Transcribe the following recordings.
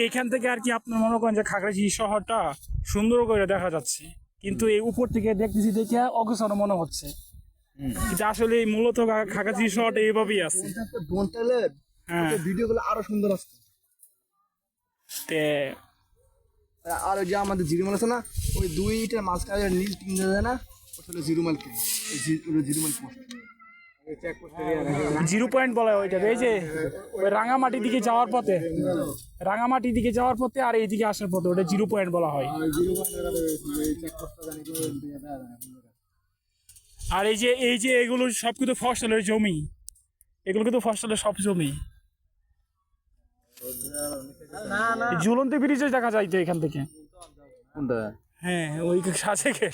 এইখান থেকে আর কি আপনার মনে করেন যে খাগড়াছড়ি শহরটা সুন্দর করে দেখা যাচ্ছে, কিন্তু এই উপর থেকে দেখতেছি দেখে অগোছালো মনে হচ্ছে, কিন্তু আসলে মূলত খাগড়াছড়ি শহরটা এইভাবেই আছে। হ্যাঁ, ভিডিও গুলো আরো সুন্দর আসতো। তে আর ওই যে আমাদের জিরুমাল আছে না, ওই দুইটার মাঝখানে নীল টিন দেয় না, ওটা হলো জিরুমাল কি, জিরুমাল পোস্ট। 0 পয়েন্ট বলা হয় ওইটা। এই যে ওই রাঙামাটির দিকে যাওয়ার পথে, রাঙামাটির দিকে যাওয়ার পথে আর এইদিকে আসার পথে ওটা 0 পয়েন্ট বলা হয়। আর এই যে এগুলো সব কিন্তু ফসলের জমি, এগুলো কিন্তু ফসলের সব জমি। ঝুলন্ত ব্রিজে দেখা যায় তো এখান থেকে। কোনটা? হ্যাঁ, ওই সাজেকে,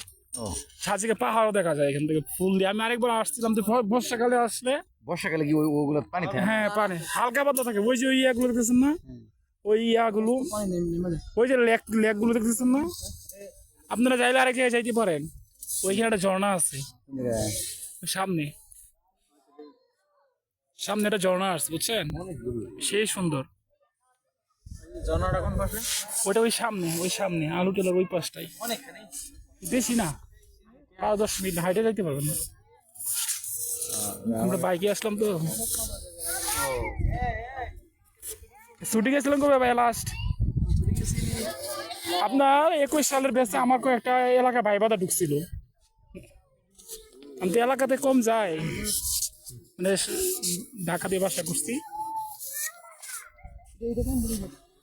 সাজেকে পাহাড়ও দেখা যায় এখান থেকে ফুল দিয়ে। আমি আরেকবার আসছিলাম তো বর্ষাকালে আসলে। বর্ষাকালে কি ওগুলো পানি থাকে? হ্যাঁ, পানি হালকা পাতলা থাকে। ওই যে ওই ইয়াগুলো দেখতেছেন না, ওই ইয়াগুলো, ওই যে লেক গুলো দেখতেছেন না, আপনারা চাইলে আরেক জায়গায় যাইতে পারেন। ওইখানে একটা ঝর্ণা আছে সামনে, সামনে একটা ঝর্ণা আছে বুঝছেন, সেই সুন্দর ঝর্ণাটা কোন পাশে? ওটা। ওই সামনে আলু টেলার ওই পাশটাই, বেশি না, 5-10 মিনিট হাইটে যাইতে পারবেন না। আমরা বাইকে আসলাম তো। ছুটি গেছিলাম কবে ভাই লাস্ট? আপনার 21 সালের বেসে আমার একটা এলাকা ভাই বাদা ঢুকছিল। আমি তো এলাকাতে কম যাই, মানে ঢাকা দিয়ে বাসা করছি।